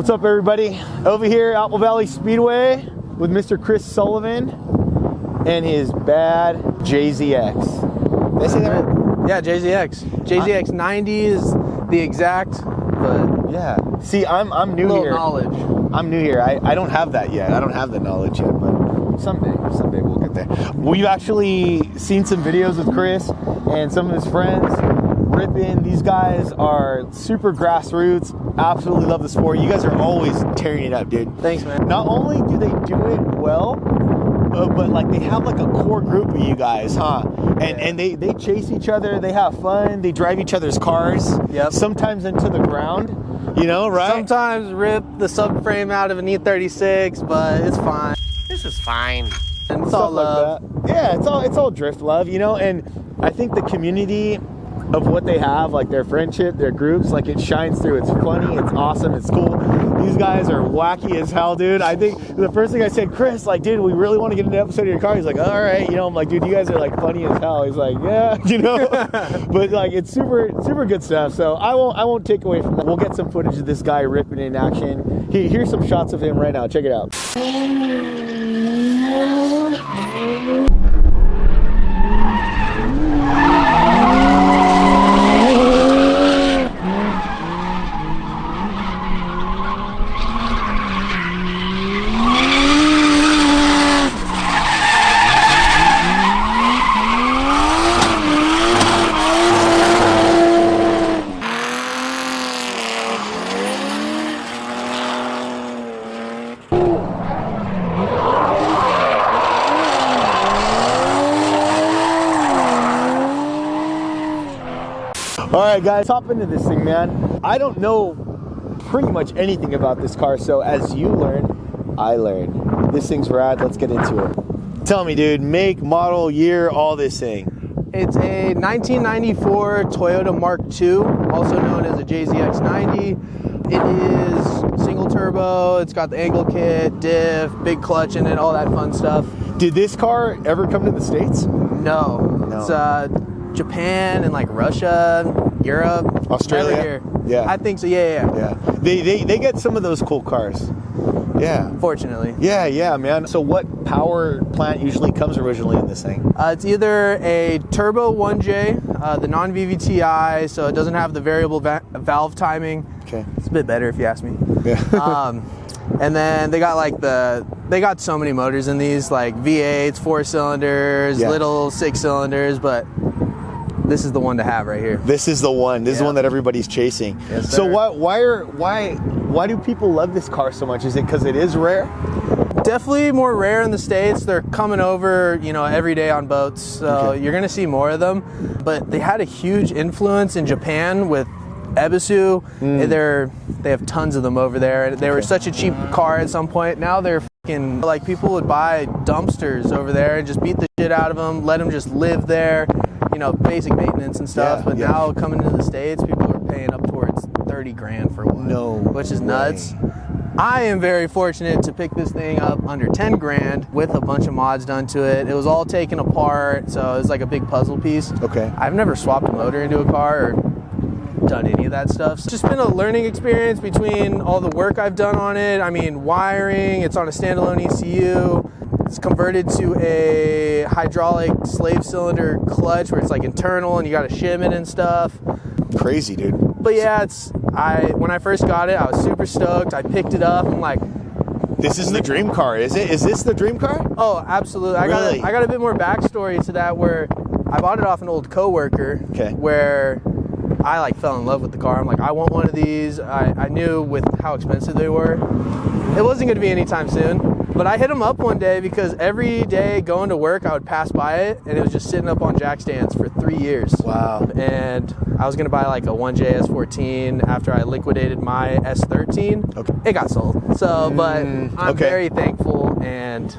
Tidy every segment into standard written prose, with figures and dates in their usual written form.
What's up, everybody? Over here, Apple Valley Speedway with Mr. Chris Sullivan and his bad JZX. Did I say that right? Yeah, JZX. JZX 90 is the exact, but yeah. See, I'm new little here. knowledge. I'm new here. I don't have that yet. I don't have the knowledge yet, but someday we'll get there. We've actually seen some videos with Chris and some of his friends ripping. These guys are super grassroots. Absolutely love the sport. You guys are always tearing it up, dude. Thanks, man. Not only do they do it well, but like they have like a core group of you guys, huh? And they chase each other. They have fun. They drive each other's cars. Yep. Sometimes into the ground. You know, right? Sometimes rip the subframe out of an E36, but it's fine. This is fine. And it's Stuff all love. like that. Yeah, it's all drift love, you know. And I think the community of what they have, like their friendship, their groups, like it shines through. It's funny, it's awesome, it's cool. These guys are wacky as hell, dude. I think the first thing I said, Chris, like, dude, we really want to get an episode of your car. He's like, all right, you know. I'm like, dude, you guys are like funny as hell. He's like, yeah, you know. But like, it's super good stuff. So I won't take away from that. We'll get some footage of this guy ripping in action. Here's some shots of him right now. Check it out. All right, guys, hop into this thing, man. I don't know pretty much anything about this car, so as you learn, I learn. This thing's rad. Let's get into it. Tell me, dude, make, model, year, all this thing. It's a 1994 Toyota Mark II, also known as a JZX 90. It is single turbo. It's got the angle kit, diff, big clutch in it, all that fun stuff. Did this car ever come to the States? No. It's Japan and like Russia, Europe, Australia. Here. Yeah. I think so. Yeah. They get some of those cool cars. Yeah. Fortunately. Yeah, man. So what power plant usually comes originally in this thing? It's either a turbo 1J, the non-VVTi, so it doesn't have the variable valve timing. Okay. It's a bit better if you ask me. Yeah. And then they got so many motors in these, like V8s, 4 cylinders, little 6 cylinders, but this is the one to have right here. This is the one. This is the one that everybody's chasing. Yes, so sir. why do people love this car so much? Is it because it is rare? Definitely more rare in the States. They're coming over, every day on boats, so you're gonna see more of them. But they had a huge influence in Japan with Ebisu. They have tons of them over there. They were such a cheap car at some point. Now they're fucking, like, people would buy dumpsters over there and just beat the shit out of them, let them just live there, basic maintenance and stuff. But now coming into the States, people are paying up towards 30 grand for one. No which is nuts. I am very fortunate to pick this thing up under 10 grand with a bunch of mods done to it. It was all taken apart, so it's like a big puzzle piece. Okay. I've never swapped a motor into a car or done any of that stuff. So it's just been a learning experience between all the work I've done on it. I mean, wiring, it's on a standalone ECU. It's converted to a hydraulic slave cylinder clutch where it's like internal and you got to shim it and stuff. Crazy, dude. But yeah, when I first got it, I was super stoked. I picked it up. I'm like, this is the dream car, is it? Is this the dream car? oh, absolutely. Really? I got a bit more backstory to that where I bought it off an old coworker where I fell in love with the car. I'm like, I want one of these. I knew with how expensive they were, it wasn't going to be anytime soon. But I hit him up one day because every day going to work, I would pass by it, and it was just sitting up on jack stands for 3 years. Wow. And I was going to buy like a 1J S14 after I liquidated my S13. Okay. It got sold. So, but I'm very thankful, and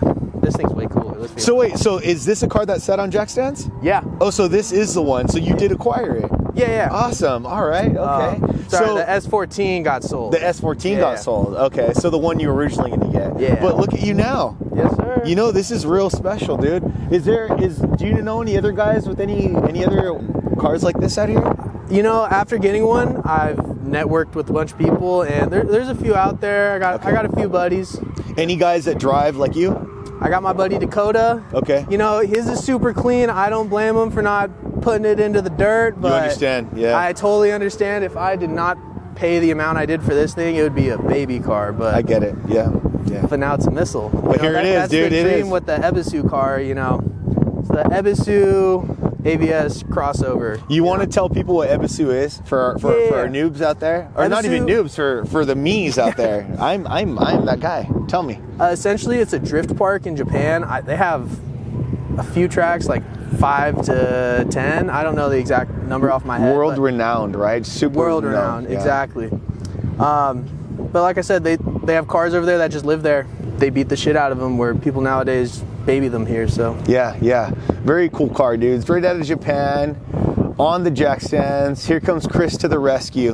this thing's way cooler. Let's be So honest. wait, so is this a car that sat on jack stands? Yeah. Oh, so this is the one. So you did acquire it. Yeah. Awesome. All right. Okay. Sorry, so the S14 got sold. the S14 got sold. Okay. So the one you were originally going to get. Yeah. But look at you now. Yes, sir. This is real special, dude. Do you know any other guys with any other cars like this out here? After getting one, I've networked with a bunch of people, and there's a few out there. I got a few buddies. Any guys that drive like you? I got my buddy Dakota. Okay. You know, his is super clean. I don't blame him for not putting it into the dirt, but You understand, yeah. I totally understand. If I did not pay the amount I did for this thing, it would be a baby car, but I get it, yeah. but now it's a missile. Well, here it is, that's dude, the it dream is. with the Ebisu car, you know. It's the Ebisu ABS crossover. You want to tell people what Ebisu is for our noobs out there, or not even noobs, for the me's out there? I'm that guy. Tell me. Essentially, it's a drift park in Japan. They have a few tracks, like 5 to 10. I don't know the exact number off my head. World renowned, right? Super World renowned, yeah. exactly. But like I said, they have cars over there that just live there. They beat the shit out of them, where people nowadays baby them here. So Yeah. Very cool car, dude. Straight out of Japan, on the jack stands. Here comes Chris to the rescue.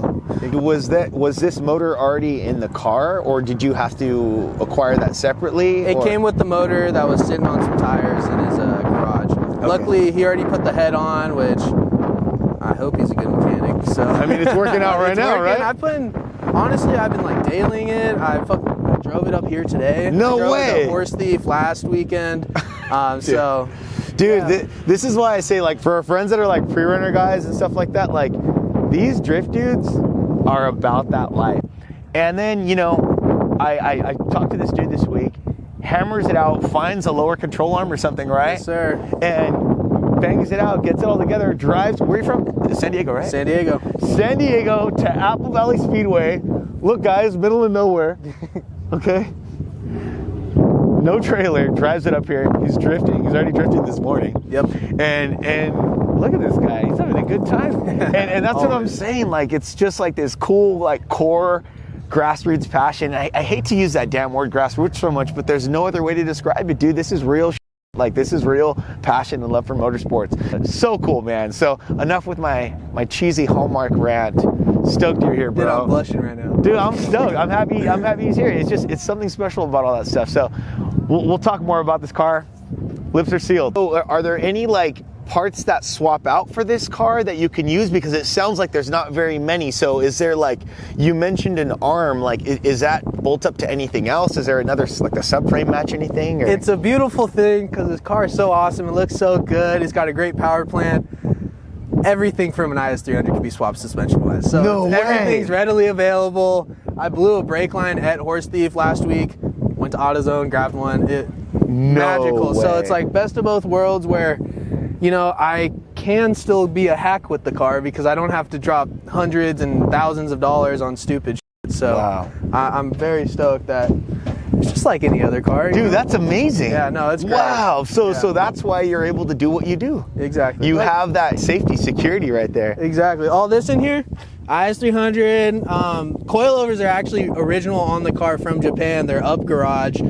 Was this motor already in the car, or did you have to acquire that separately? it came with the motor that was sitting on some tires in his garage. Luckily, he already put the head on, which I hope he's a good mechanic. So I mean, it's working out right now, right? I've been like dailing it. I drove it up here today. No I drove way. it to Horse Thief last weekend. Dude, yeah. this is why I say, like, for our friends that are like pre-runner guys and stuff like that, like, these drift dudes are about that life. And then, you know, I talked to this dude this week, hammers it out, finds a lower control arm or something, right? Yes, sir. And bangs it out, gets it all together, drives. Where are you from? San Diego, right? San Diego. San Diego to Apple Valley Speedway. Look, guys, middle of nowhere. Okay. No trailer, drives it up here. He's drifting. He's already drifting this morning. Yep. And look at this guy. He's having a good time. And that's what I'm saying. Like, it's just like this cool, like, core grassroots passion. I hate to use that damn word grassroots so much, but there's no other way to describe it, dude. This is real shit. Like, this is real passion and love for motorsports. So cool, man. So enough with my cheesy Hallmark rant. Stoked you're here, bro. Dude, I'm blushing right now. Dude, I'm stoked. I'm happy he's here. It's something special about all that stuff. So we'll talk more about this car. Lips are sealed. So are there any, like, parts that swap out for this car that you can use? Because it sounds like there's not very many. So is there, like, you mentioned an arm, like, is that bolt up to anything else? Is there another, like, a subframe match anything? Or? It's a beautiful thing because this car is so awesome. It looks so good. It's got a great power plant. Everything from an IS300 can be swapped suspension-wise. So No way. Everything's readily available. I blew a brake line at Horse Thief last week. Went to AutoZone, grabbed one. Magical. way. So it's like best of both worlds, where, you know, I can still be a hack with the car because I don't have to drop hundreds and thousands of dollars on stupid shit. So Wow. I'm very stoked that it's just like any other car. you Dude, know? that's amazing. Yeah, no, it's great. Wow. So Yeah. that's why you're able to do what you do. Exactly. You Like- have that safety security right there. Exactly. All this in here, IS300. Coilovers are actually original on the car from Japan. They're up garage.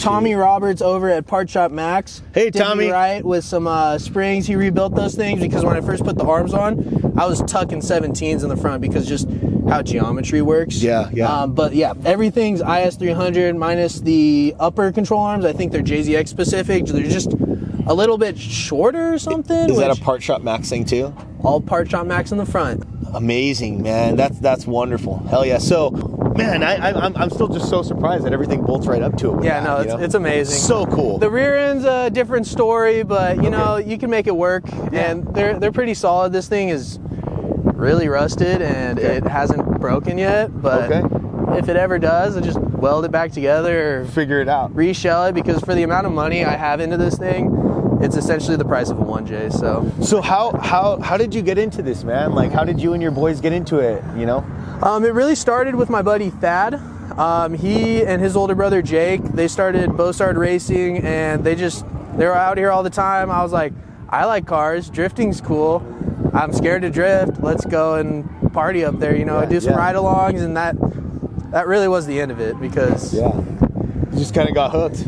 Tommy Roberts over at Part Shop Max. Hey, did me Tommy. right with some springs. He rebuilt those things because when I first put the arms on, I was tucking 17s in the front because just how geometry works. Yeah. But yeah, everything's IS300 minus the upper control arms. I think they're JZX specific. They're just a little bit shorter or something. Is that which- a Part Shop Max thing too? all Part Shop Max in the front? Amazing, man. That's wonderful. Hell yeah. So, man, I'm still just so surprised that everything bolts right up to it. Yeah, no, it's amazing. So cool. The rear end's a different story, but you know, you can make it work, and they're pretty solid. This thing is really rusted, and it hasn't broken yet, but if it ever does, I just weld it back together or Figure it out. reshell it, because for the amount of money I have into this thing, it's essentially the price of a 1J. So how did you get into this, man? Like, how did you and your boys get into it, you know? It really started with my buddy Thad. He and his older brother Jake, they both started racing, and they were out here all the time. I was like, I like cars, drifting's cool. I'm scared to drift. Let's go and party up there, you know, do some ride-alongs, and that really was the end of it, because you just kind of got hooked.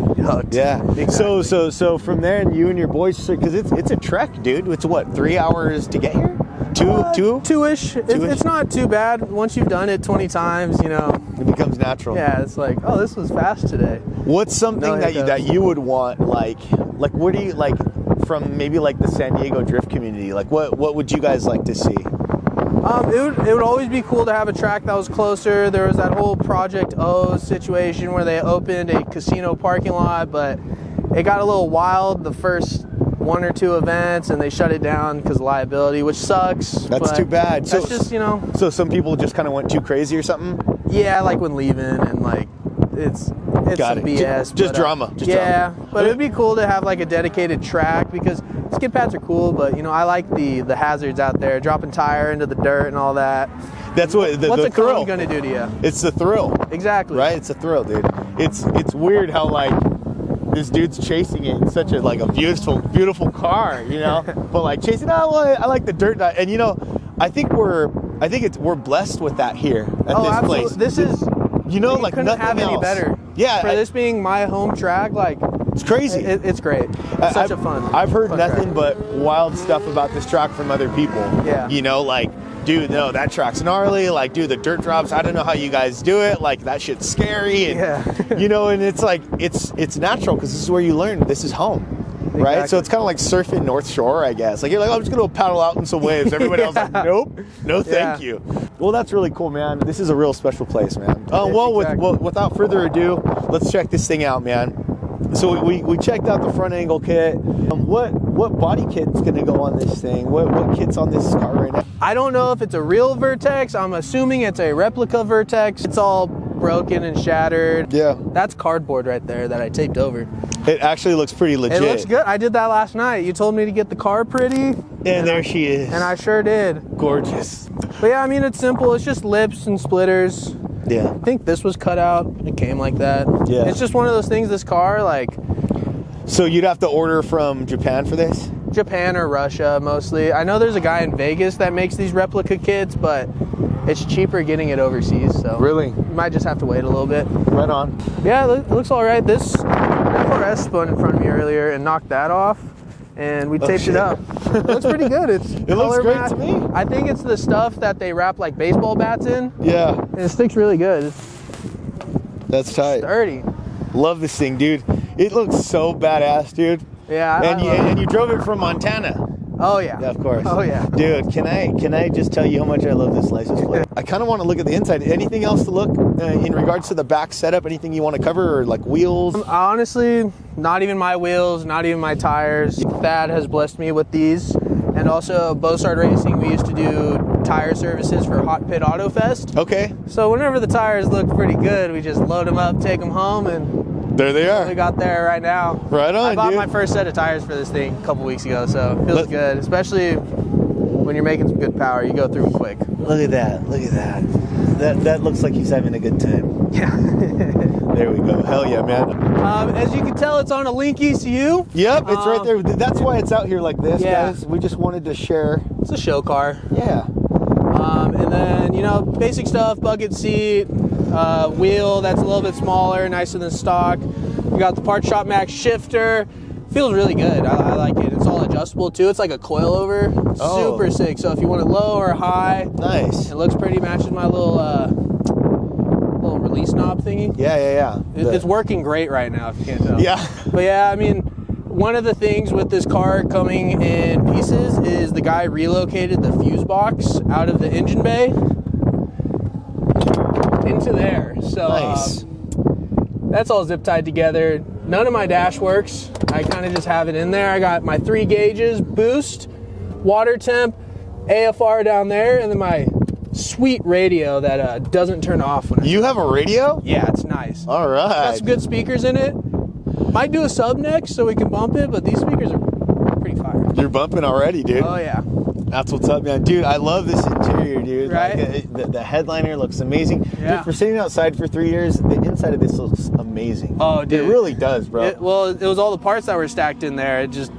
Yeah. Exactly. So from there, and you and your boys, because it's a trek, dude. It's what, 3 hours to get here? Two-ish. It's not too bad. Once you've done it 20 times, you know. It becomes natural. Yeah, it's like, oh, this was fast today. What's something that you would want, like what do you like from maybe like the San Diego drift community? Like what would you guys like to see? it would always be cool to have a track that was closer. There was that whole Project O situation where they opened a casino parking lot, but it got a little wild the first 1 or 2 events, and they shut it down because of liability, which sucks. That's too bad. That's just, you know. So some people just kind of went too crazy or something? Yeah, like when leaving, and like it's Got some it. BS. Just drama. Just yeah, drama. but it'd be cool to have like a dedicated track, because skid pads are cool, but you know, I like the hazards out there, dropping tire into the dirt and all that. That's what What's the a thrill. cone gonna do to you? It's the thrill. Exactly. Right? It's a thrill, dude. It's weird how like this dude's chasing it in such a like a beautiful car, you know? But like chasing, I like the dirt, and you know, I think we're blessed with that here at this absolutely. place. This is, you know, you like couldn't nothing have any else. better. Yeah, For this being my home track, like it's crazy. it's great. It's such a fun. I've heard fun nothing track. but wild stuff about this track from other people. Yeah. You know, like, dude, no, that track's gnarly. Like, dude, the dirt drops, I don't know how you guys do it. Like, that shit's scary. And, Yeah. you know, and it's like, it's natural because this is where you learn. This is home. Right? Exactly. So it's kind of like surfing North Shore, I guess. Like, you're like, oh, I'm just going to paddle out in some waves. Everybody else like, nope, no thank you. Well, that's really cool, man. This is a real special place, man. Without further ado, let's check this thing out, man. So we checked out the front angle kit. What body kit's gonna go on this thing? What kit's on this car right now? I don't know if it's a real Vertex. I'm assuming it's a replica Vertex. It's all broken and shattered. Yeah. That's cardboard right there that I taped over. It actually looks pretty legit. It looks good. I did that last night. You told me to get the car pretty. And there she is. And I sure did. Gorgeous. But yeah, I mean, it's simple. It's just lips and splitters. Yeah. I think this was cut out. It came like that. Yeah. It's just one of those things, this car, like So you'd have to order from Japan for this? Japan or Russia mostly. I know there's a guy in Vegas that makes these replica kits, but it's cheaper getting it overseas. So Really? you might just have to wait a little bit. Right on. Yeah, it looks all right. This FRS spun in front of me earlier and knocked that off, and we taped shit. it up. It looks pretty good. It looks great to me. I think it's the stuff that they wrap like baseball bats in, Yeah. and it sticks really good. It's That's tight. sturdy. Love this thing, dude. It looks so badass, dude. Yeah. And you drove it from Montana. Oh yeah. Yeah, of course. Oh yeah. Dude, can I just tell you how much I love this license plate? I kind of want to look at the inside. Anything else to look in regards to the back setup? Anything you want to cover, or like wheels? Honestly, not even my wheels, not even my tires. Thad has blessed me with these. And also, Bossard Racing, we used to do tire services for Hot Pit Auto Fest. Okay, So whenever the tires look pretty good, we just load them up, take them home, and there they we are. got there right now. Right on, I bought dude. my first set of tires for this thing a couple weeks ago, so it feels good, especially when you're making some good power. You go through them quick. Look at that. Look at that. That looks like he's having a good time. Yeah. There we go. Hell yeah, man. As you can tell, it's on a Link ECU. Yep, it's right there. That's why it's out here like this, Yeah. guys. We just wanted to share. It's a show car. Yeah. And then, you know, basic stuff, bucket seat, wheel that's a little bit smaller, nicer than stock. We got the Part Shop Max shifter. Feels really good. I like it. It's all adjustable too. It's like a coilover. Oh. Super sick. So if you want it low or high, Nice. it looks pretty. Matches my little release knob thingy. Yeah. It's working great right now, if you can't tell. Yeah. But yeah, I mean, one of the things with this car coming in pieces is the guy relocated the fuse box out of the engine bay into there. So Nice. that's all zip tied together. None of my dash works. I kind of just have it in there. I got my 3 gauges, boost, water temp, AFR down there, and then my sweet radio that doesn't turn off when I You have a radio? Yeah, it's nice. All Got right. some good speakers in it. Might do a sub next so we can bump it, but these speakers are pretty fire. You're bumping already, dude. Oh yeah. That's what's up, man. Dude, I love this interior, dude. Right? Like, the headliner looks amazing. Yeah. Dude, for sitting outside for 3 years, the inside of this looks amazing. Oh, dude. It really does, bro. It was all the parts that were stacked in there. It just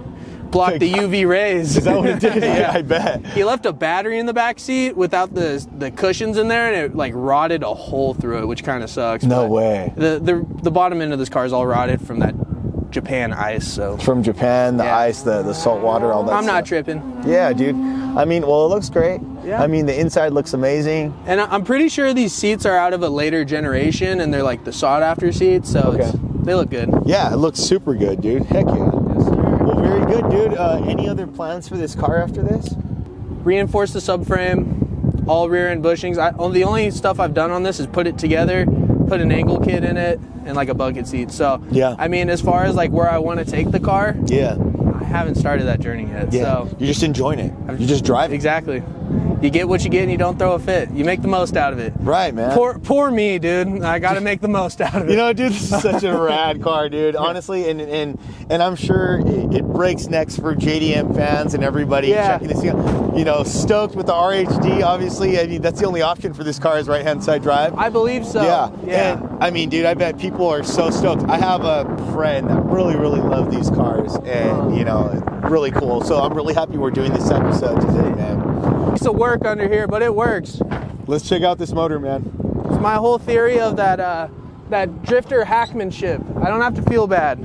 blocked the UV rays. Is that what it did? Yeah. I bet. He left a battery in the back seat without the cushions in there, and it like rotted a hole through it, which kind of sucks. No but way. The bottom end of this car is all rotted from that Japan ice. So From Japan, the Yeah. ice, the salt water, all that I'm not stuff. tripping. Yeah, dude. I mean, well, it looks great. Yeah. I mean, the inside looks amazing. And I'm pretty sure these seats are out of a later generation, and they're like the sought after seats, so Okay. they look good. Yeah, it looks super good, dude. Heck yeah. Yes, sir. Well, very good, dude. Any other plans for this car after this? Reinforce the subframe, all rear end bushings. The only stuff I've done on this is put it together, put an angle kit in it, and like a bucket seat. So yeah, I mean, as far as like where I want to take the car, yeah, I haven't started that journey yet. yeah. So You're just enjoying it. You're just driving. exactly. You get what you get and you don't throw a fit. You make the most out of it. Right, man. Poor me, dude. I got to make the most out of it. You know, dude, this is such a rad car, dude. Honestly, and I'm sure it breaks necks for JDM fans and everybody checking this out. You know, stoked with the RHD. Obviously, I mean that's the only option for this car is right-hand side drive. I believe so. Yeah. Yeah. And I mean, dude, I bet people are so stoked. I have a friend that really loves these cars, and you know, really cool. So I'm really happy we're doing this episode today, man. It's a work under here, but it works. Let's check out this motor, man. It's my whole theory of that drifter hackmanship. I don't have to feel bad.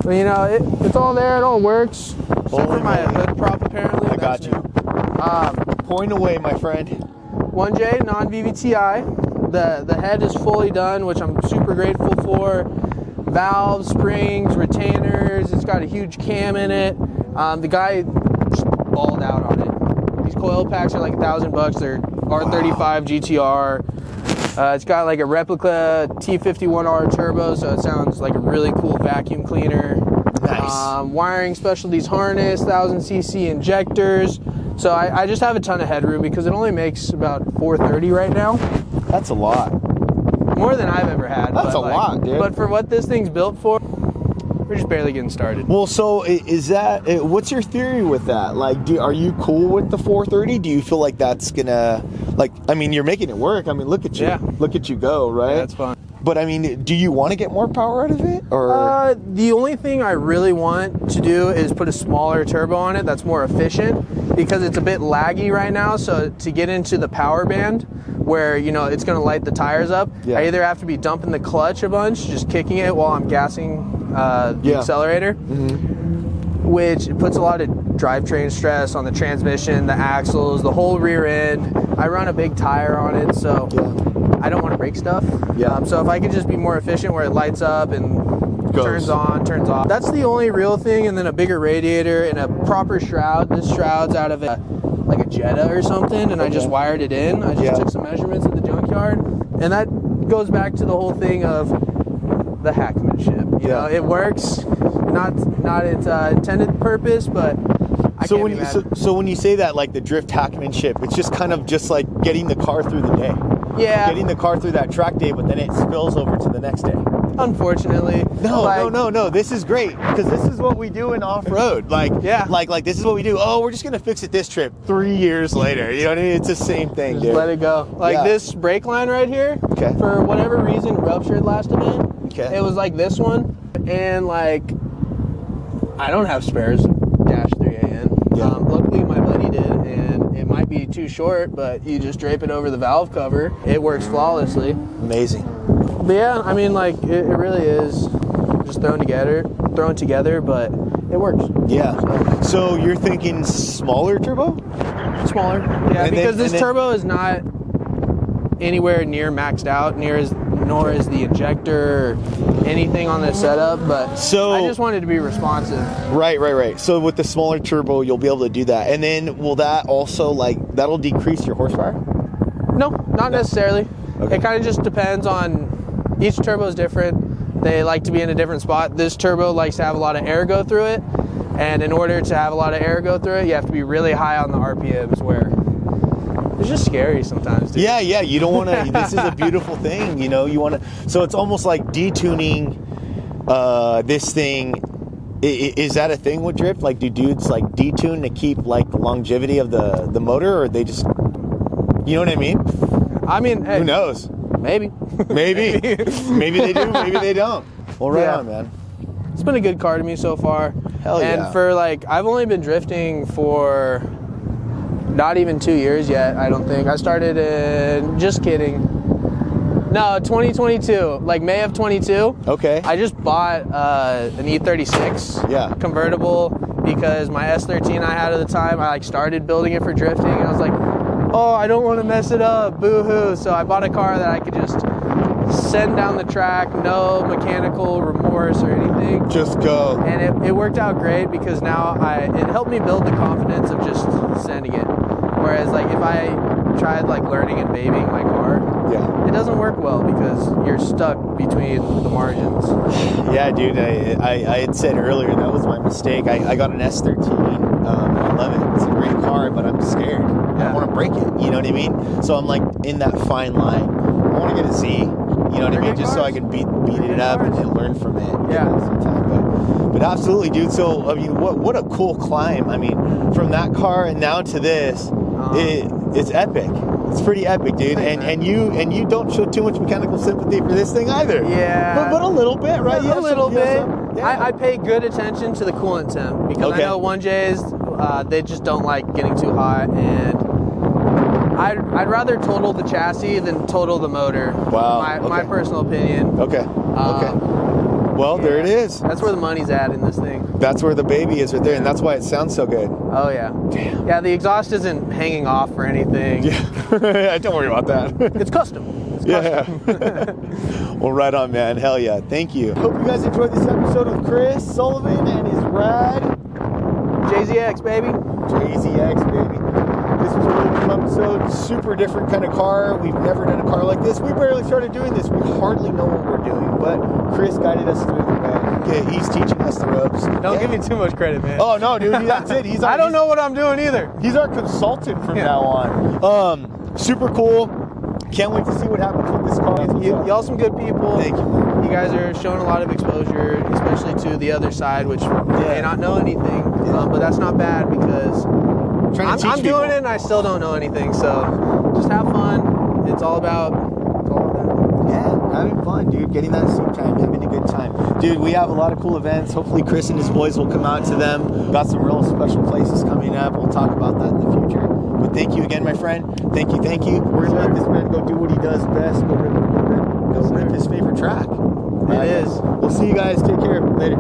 But, you know, it's all there. It all works. Except for my hood prop, apparently. I got you. Point away, my friend. 1J non-VVTi. The head is fully done, which I'm super grateful for. Valves, springs, retainers. It's got a huge cam in it. The guy just balled out on it. These coil packs are like $1,000. They're R35 GTR. It's got like a replica T51R turbo, so it sounds like a really cool vacuum cleaner. Nice. Wiring specialties harness, 1000cc injectors. So I just have a ton of headroom because it only makes about 430 right now. That's a lot. More than I've ever had. That's a lot, dude. But for what this thing's built for, we're just barely getting started. Well, so is that, what's your theory with that? Like, are you cool with the 430? Do you feel like that's gonna, like, I mean, you're making it work. I mean, look at you. Yeah. Look at you go, right? Yeah, that's fun. But I mean, do you want to get more power out of it? Or the only thing I really want to do is put a smaller turbo on it that's more efficient because it's a bit laggy right now. So to get into the power band where, you know, it's going to light the tires up, yeah. I either have to be dumping the clutch a bunch, just kicking it while I'm gassing the accelerator, which puts a lot of drivetrain stress on the transmission, the axles, the whole rear end. I run a big tire on it, so I don't want to break stuff. So if I could just be more efficient where it lights up and turns on, turns off. That's the only real thing, and then a bigger radiator and a proper shroud. This shroud's out of like a Jetta or something, and I just wired it in. I just took some measurements at the junkyard, and that goes back to the whole thing of the hackmanship. You know, it works, not its intended purpose, but so when you say that, like the drift hackmanship, it's just kind of just like getting the car through the day. Yeah. Getting the car through that track day, but then it spills over to the next day. Unfortunately. No. This is great because this is what we do in off-road. Like this is what we do. Oh, we're just gonna fix it this trip. 3 years later, you know what I mean? It's the same thing, dude. Let it go. Like this brake line right here. Okay. For whatever reason, ruptured last event. Okay. It was like this one, and like I don't have spares. -3AN. Yeah. Luckily, my buddy did, and it might be too short, but you just drape it over the valve cover. It works flawlessly. Amazing. But yeah, I mean, like it really is just thrown together, but it works. Yeah. So you're thinking smaller turbo? Smaller. Yeah, and because then, this turbo is not anywhere near maxed out, nor is the injector or anything on this setup, but so I just wanted to be responsive. Right. So with the smaller turbo, you'll be able to do that. And then will that also, like, that'll decrease your horsepower? No, not necessarily. Okay. It kind of just depends on, each turbo is different. They like to be in a different spot. This turbo likes to have a lot of air go through it. And in order to have a lot of air go through it, you have to be really high on the RPMs, where it's just scary sometimes, dude. Yeah, you don't want to, this is a beautiful thing, you know, you want to, so it's almost like detuning this thing. Is that a thing with drift? Like, do dudes like detune to keep like the longevity of the motor, or they just, you know what I mean? I mean, hey, who knows? Maybe. Maybe they do, maybe they don't. Well, right on, man. It's been a good car to me so far. Hell yeah. And for like, I've only been drifting for not even 2 years yet, I don't think. I started in, just kidding. No, 2022, like May of 22. Okay. I just bought an E36 convertible because my S13 I had at the time, I like started building it for drifting, and I was like, oh, I don't want to mess it up, boo-hoo. So I bought a car that I could just send down the track, no mechanical remorse or anything. Just go. And it worked out great because now it helped me build the confidence of just sending it. Whereas like if I tried like learning and babying my car, Yeah. it doesn't work well because you're stuck between the margins. Yeah, dude. I had said earlier that was my mistake. I got an S13. I love it. It's a great car, but I'm scared. I Yeah. want to break it. You know what I mean? So I'm like in that fine line. I want to get a Z. You know what I They're mean? good Just so cars. I can beat They're it good up cars. and learn from it. Yeah. Sometime. But absolutely, dude. So I mean, what a cool climb. I mean, from that car and now to this, it's epic. It's pretty epic, dude. Thanks, And you don't show too much mechanical sympathy for this thing either. Yeah. But a little bit, right? A little bit. Yeah. I pay good attention to the coolant temp because Okay. I know 1Js, they just don't like getting too hot, and I'd rather total the chassis than total the motor. Wow, My okay. personal opinion. Okay. Okay. Well, there it Yeah. is. That's where the money's at in this thing. That's where the baby is right there, and that's why it sounds so good. Oh yeah. Damn. Yeah, the exhaust isn't hanging off or anything. Yeah. Don't worry about that. It's custom. It's custom. Yeah. Well, right on, man. Hell yeah. Thank you. Hope you guys enjoyed this episode with Chris Sullivan and his rad JZX, baby. JZX, baby. This was a really cool episode. Super different kind of car. We've never done a car like this. We barely started doing this. We hardly know what we're doing, but Chris guided us through the way. Okay, he's teaching us the ropes. Don't give me too much credit, man. Oh no, dude, that's it. He's our, I don't know what I'm doing either. He's our consultant from now on. Super cool. Can't wait to see what happens with this car. Y'all some good people. Thank you. You guys are showing a lot of exposure, especially to the other side, which may not know anything. But that's not bad because Trying to teach I'm people. doing it and I still don't know anything. So just have fun. It's all about that. Yeah, having fun, dude. Getting that seat time, having a good time. Dude, we have a lot of cool events. Hopefully Chris and his boys will come out to them. Got some real special places coming up. We'll talk about that in the future. But thank you again, my friend. Thank you. We're going to let this man go do what he does best. Go rip his favorite track. It is. We'll see you guys. Take care. Later.